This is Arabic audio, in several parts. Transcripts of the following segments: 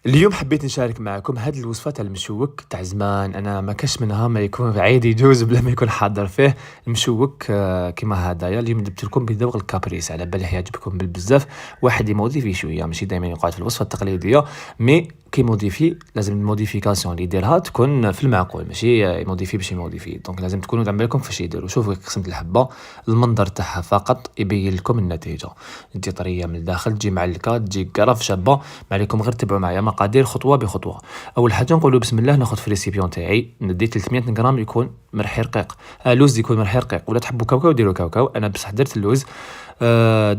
اليوم حبيت نشارك معكم هاد الوصفة تاع المشوك تاع زمان. انا ما كاش منها ما يكون عيد يجوز بلا ما يكون حاضر فيه المشوك. كيما هدايا اليوم جبت لكم بذوق الكابريس، على بالي يعجبكم بالبزاف. واحد يموديفي شويه، ماشي دائما يقعد في الوصفه التقليديه، مي كيموديفي لازم الموديفيكاسيون اللي يديرها تكون في المعقول، ماشي يموديفي باش يموديفي. دونك لازم تكونوا على بالكم فاش يديروا. شوفوا قسمت الحبه، المنظر تاعها فقط يبين لكم النتيجه. تجي طريه من الداخل، تجي معلكه، تجي كرف شابه. ما عليكم غير تبعوا معايا مقادير خطوه بخطوه. اول حاجه نقولوا بسم الله. ناخذ في ريسيبيون تاعي ندي 300 غرام يكون مرحي رقيق. لوز يكون مرحي رقيق، ولا تحبوا كاوكاو ديروا كاوكاو. انا بصح درت اللوز.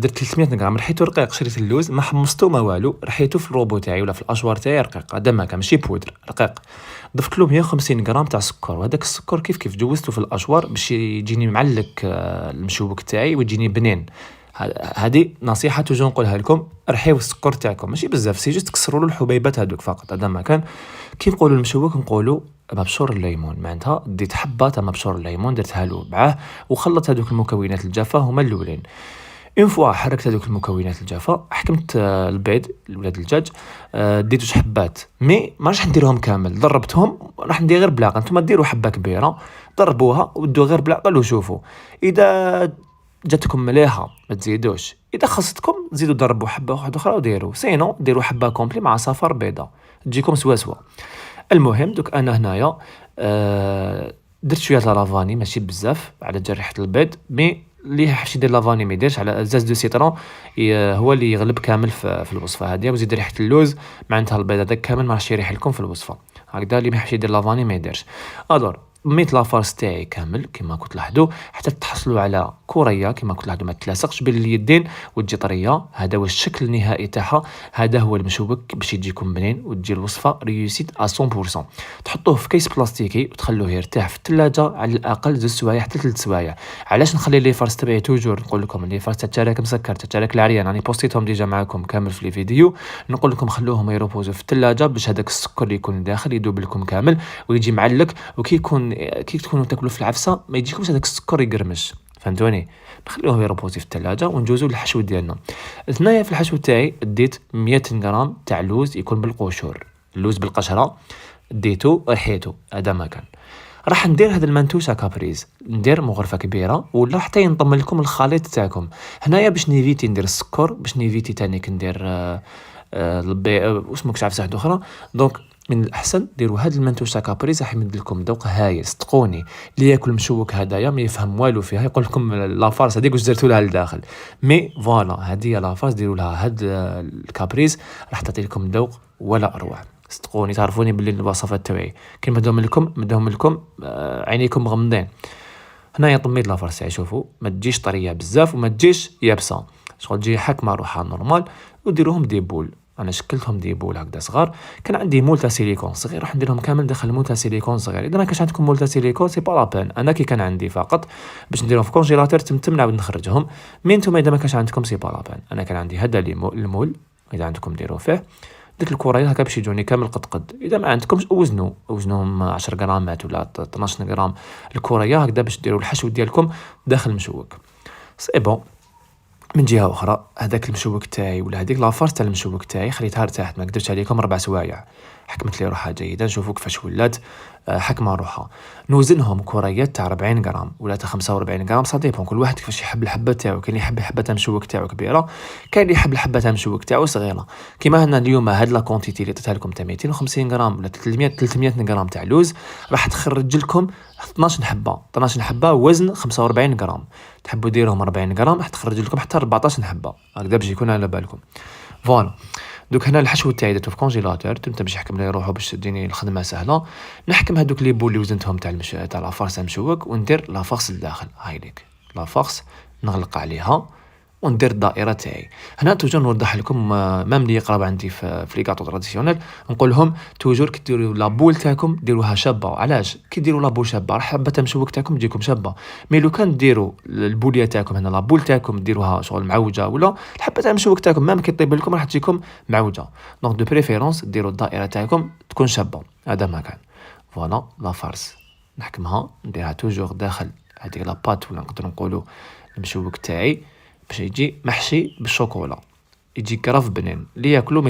درت 300 غرام، رحيته رقيق. شريت اللوز ما حمصتو ما والو، رحيته في الروبو تاعي ولا في الاشوار تاعي رقيق. هذا ما كان ماشي بودر، رقيق. ضفت له 150 غرام تاع سكر، وهذاك السكر كيف كيف جوزته في الاشوار باش يجيني معلك المشوك تاعي ويجيني بنين. هذه نصيحه توجو نقولها لكم، رحيو السكر تاعكم ماشي بزاف، سي جوست تكسروا له الحبيبات هذوك فقط. هذا ما كان. كي نقولوا المشوك نقولوا مبشور الليمون، معناتها ديت حبه تاع مبشور الليمون درتها له معاه، وخلط هذوك المكونات الجافه هما الاولين. اون فوا حركت هذوك المكونات الجافه، حكمت البيض ولاد الدجاج. ديت جوج حبات، مي ما راح نديرهم كامل، ضربتهم. راح ندير غير بلاقه، نتوما ديروا حبه كبيره ضربوها ودوا غير بلاقه وشوفوا. اذا جاتكم مليحه ما تزيدوش، اذا خصتكم زيدوا ضربوا حبه واحده اخرى وديروا، سينو ديروا حبه كومبلي مع صفر بيضه تجيكم سوا سوا. المهم دوك انا هنايا درت شويه تاع لافاني ماشي بزاف على جريحه البيض، مي اللي حبش يدير لافاني ما يديرش. على زاز دو سيترون هو اللي يغلب كامل في الوصفه هذه. وزيد ريحه اللوز، معناتها البيض هذاك كامل ما راحش يريح لكم في الوصفه. هكذا اللي ما يحبش يدير لافاني ما يديرش. الور ميت لافارس تاعي كامل كما كنت لاحظوا، حتى تحصلوا على كوريا كما كنت لاحظوا ما تلاصقش بين اليدين وتجي طريه. هذا هو الشكل النهائي تاعها، هذا هو المشوك باش يجيكم بنين وتجي الوصفه ريوسيت 100%. تحطوه في كيس بلاستيكي وتخلوه يرتاح في الثلاجه على الاقل 2 سوايع حتى 3 سوايع. علاش نخلي لي فارس تبعي توجور نقول لكم لي فارس تاعك مسكر تاعك العريان، راني بوستيتهم ديجا معاكم كامل في لي فيديو. نقول لكم خلوهم يروبوزو في الثلاجه باش هذاك السكر اللي يكون داخل يذوب لكم كامل ويجي معلك. كي تكونوا تاكلوا في العفسه ما يجيكمش هذاك السكر يقرمش، فهمتوني. نخليوه يروبوزي في الثلاجه ونجوزو للحشو ديالنا. هنايا في الحشو تاعي ديت 100 غرام تاع لوز يكون بالقشور، اللوز بالقشره ديتو رحيتو. هذا ما كان. راح ندير هذا المنتوش كابريز، ندير مغرفه كبيره ولا حتى ينضم لكم الخليط تاعكم. هنايا باش نيفيتي ندير السكر، باش نيفيتي تاني كندير واسمك عارف واحده اخرى. دونك من الاحسن ديروا هذا المنتوش تاع كابريز، راح يمد لكم ذوق هايل. صدقوني اللي ياكل مشوك هدايا ما يفهم والو فيها، يقول لكم لافارس هذيك واش درتوا لها لداخل. مي فوالا هذه لافارس ديروا لها هذا الكابريز، راح تعطي لكم ذوق ولا اروع. صدقوني تعرفوني باللي الوصفات تاعي كي مدهم لكم عينيكم مغمضين. هنايا طميت لافارس تاعي، شوفوا ما تجيش طريه بزاف وما تجيش يابسه، شغل تجي حكمه روحها نورمال. وديروهم دي بول، انا شكلتهم دي بول هكذا صغار. كان عندي مول تاع سيليكون صغير راح نديرهم كامل داخل مول تاع سيليكون صغير. اذا ما كانش عندكم مول تاع سيليكون سي با لابين، انا كي كان عندي فقط باش نديرهم في كونجيلاتور تمتم نعاود نخرجهم. مي نتوما اذا ما كانش عندكم سي با لابين، انا كان عندي هذا المول، اذا عندكم ديروا فيه. ديك الكريات هكا باش يجوني كامل قد. اذا ما عندكمش وزنوهم 10 غرامات ولا 12 غرام الكريه هكذا باش ديروا الحشو ديالكم داخل المشوك. سي بون. من جهه اخرى هذاك المشوك تاعي ولا هذيك لافارس تاع المشوك تاعي خليتها ارتاحت، ما كدبتش عليكم 4 سوايع. حكمت لي روحها جيدا، نشوفوا كيفاش ولات حكمه روحها. نوزنهم كريات تاع 40 غرام ولا تاع 45 غرام، صا ديبون كل واحد كيفاش يحب الحبه تاعو. كاين اللي يحب الحبه تاع المشوك تاعو كبيره، كاين اللي يحب الحبه تاع المشوك تاعو صغيره. كيما هنا اليوم هاد لا كونتيتي اللي عطيتها لكم تاع 250 غرام ولا 300 غرام تاع لوز، راح تخرج لكم 12 حبه وزن 45 غرام. تحبوا ديرهم 40 غرام راح تخرج لكم حتى 14 حبه هكذا باش يكون على بالكم. فوالا. دوك هنا الحشو تاعي درتو في كونجيلاتور تمت باش يحكم لي روحو باش تجيني الخدمه سهله. نحكم هذوك لي بول اللي وزنتهم تاع لافارس تاع المشوك وندير لافارس لداخل. هاي ليك لافارس نغلق عليها وندير الدائره تاعي. هنا توجور نوضح لكم مام اللي يقرب عندي في لي كاطو تراديسيونيل نقول لهم توجور كي ديروا لابول تاعكم ديروها شابه. علاش كي ديروا لابول شابه راح حبه المشوك تاعكم تجيكم شابه. مي لو كان ديروا البوليه تاعكم هنا لابول تاعكم ديروها شغل معوجه ولا الحبه تاع المشوك تاعكم مام كي طيب لكم راح تجيكم معوجه. دونك دو بريفيرونس ديروا الدائره تاعكم تكون شابه. هذا ما كان. فوالا لا فارس نحكمها نديرها توجور داخل هذيك لاباط ولا نقدر نقولوا المشوك تاعي باش يجي محشي بالشوكولا، يجي كرف بنين اللي ياكلوا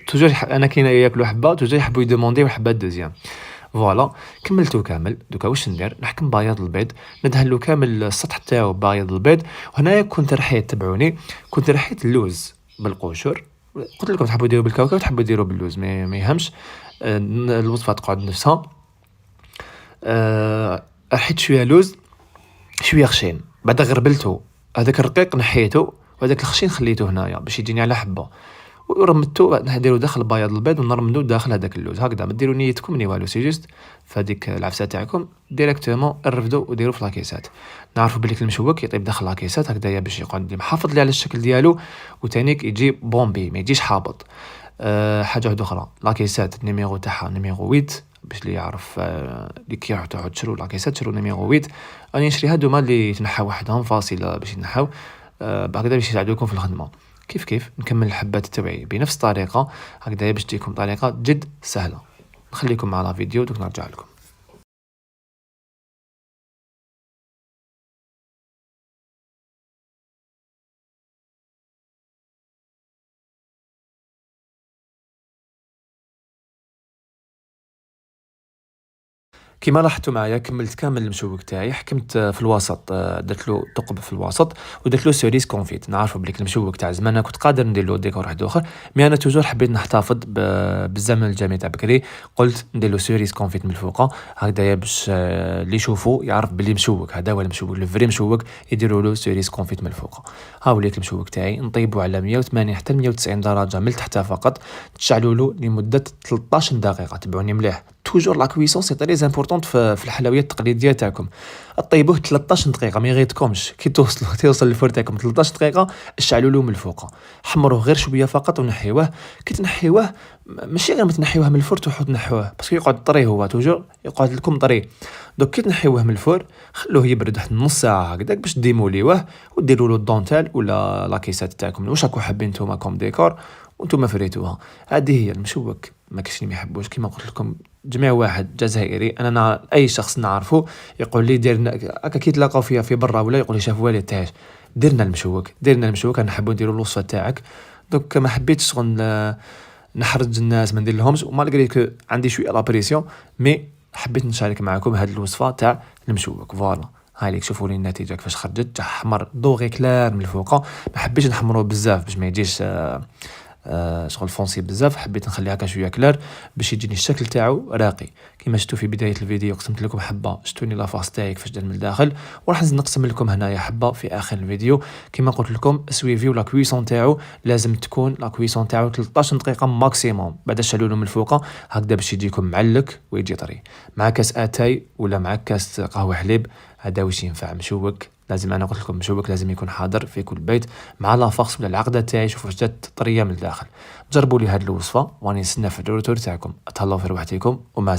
توجور أنا كاين ياكلوا حبة توجور يحبوا يدومونديو حبة دوزيام. فوالا كملتو كامل، دوكا واش ندير، نحكم بياض البيض، ندهنلو كامل السطح تاعو ببياض البيض، وهنايا كنت رحيت تبعوني، كنت رحيت اللوز بالقشور، قلت لكم تحبوا ديروا بالكاوكاو تحبوا ديروا باللوز ما يهمش. الوصفة تقعد نفسها. رحيت شوية لوز شوية خشين، بعدا غربلتو، هذاك الرقيق نحيتو وهذاك الخشين خليته هنايا باش يجيني على حبة، ورمدتو نديرو داخل بياض البيض ونرمدو داخل هذاك اللوز هكذا. ما ديروا نيتكم ني والو، سي جوست فهاديك العفسه تاعكم ديريكتومون رفدو وديروا في لاكيسات. نعرفوا بلي المشوك يطيب داخل لاكيسات هكذايا باش يقعد محافظ لي على الشكل ديالو، وتانيك يجي بومبي ما يجيش حابط. حاجه واحده اخرى، لاكيسات النيميرو تاعها نيميرو 8 باش اللي يعرف اللي كي تروحوا تشرو لاكيسات تشرو نيميرو 8. راني نشري هادوما اللي تنحاو وحدهم فاصله باش ينحاو هكذا باش يساعدوكم في الخدمه. كيف نكمل الحبات تاوعي بنفس الطريقه هكذايا باش تجيكم طريقه جد سهله. نخليكم مع لا فيديو دوك نرجع لكم. كيما لاحظتوا معايا كملت كامل المشوك تاعي، حكمت في الوسط، درت له ثقب في الوسط ودرت له سيريس كونفيت. نعرفوا بليك المشوك تاع زمان كنت قادر ندير له ديكور واحد اخر، مي انا توجور حبيت نحتفظ بالزمن الجميل تاع بكري، قلت ندير له سيريس كونفيت من الفوق هكذايا باش اللي يشوفوا يعرف بلي مشوك هذا هو المشوك لو فري مشوك، يديروا له سيريس كونفيت من الفوق. ها هو ليك المشوك تاعي نطيبوا على 180 حتى 190 درجه من التحت فقط، تشعلوا له لمده 13 دقيقه. تبعوني مليح، توجور لا كويسون سي تري امبورطون في الحلويات التقليديه تاعكم. طيبوه 13 دقيقه ما يغيتكمش، كي توصل الفور تاعكم 13 دقيقه اشعلوا له من الفوق، حمروه غير شويه فقط ونحيوه. كي تنحيوه ماشي غير ما تنحيوه من الفور تروحوا تنحوه باسكو يقعد طري، هو توجور يقعد لكم طري. دوك كي تنحيوه من الفور خلوه يبرد واحد نص ساعه هكذاك باش ديموليوه وديروا له الدونتال ولا لاكيسات تاعكم واش راكم حابين نتوما كوم ديكور وانتم فريتوها. هذه هي المشوك. ما كاينش اللي ما يحبوش كيما قلت لكم. جميع واحد جزائري انا اي شخص نعرفه يقول لي ديرنا هكا كي تلاقاو فيها في برا ولا يقول لي شاف والد تاعش درنا المشوك انا نحبوا نديروا الوصفه تاعك. دوك ما حبيتش شغل نحرج الناس ما ندير لهمش، ومالغري كو عندي شويه لابريسيون مي حبيت نشارك معكم هذه الوصفه تاع المشوك. فوالا هاي ليك شوفوا لي النتيجه كيفاش خرجت، احمر دوغي كلار من الفوق. ما حبيتش نحمروه بزاف باش ما يجيش شغل فونسي بزاف، حبيت نخليها هكا شويه كلار باش يجيني الشكل تاعو راقي. كيما شفتوا في بدايه الفيديو قسمت لكم حبه، شتوني لافاس تاعي كيفاش دار من الداخل، وراح نقسم لكم هنايا حبه في اخر الفيديو. كيما قلت لكم سويفيو لا كويسون تاعو، لازم تكون لا كويسون تاعو 13 دقيقه ماكسيموم، بعد شعلوا له من الفوق هكذا باش يجيكم معلك ويجي طري. مع كاس اتاي ولا مع كاس قهوه حليب هذا واش ينفع مشوك. لازم انا قلت لكم مشوك لازم يكون حاضر في كل بيت مع لافاكس ولا العقده تاعي. شوفوا واش جات طريه من الداخل. جربوا لي هذه الوصفه واني نستنى في الروتور تاعكم. تهلاو في رواحتكم ومع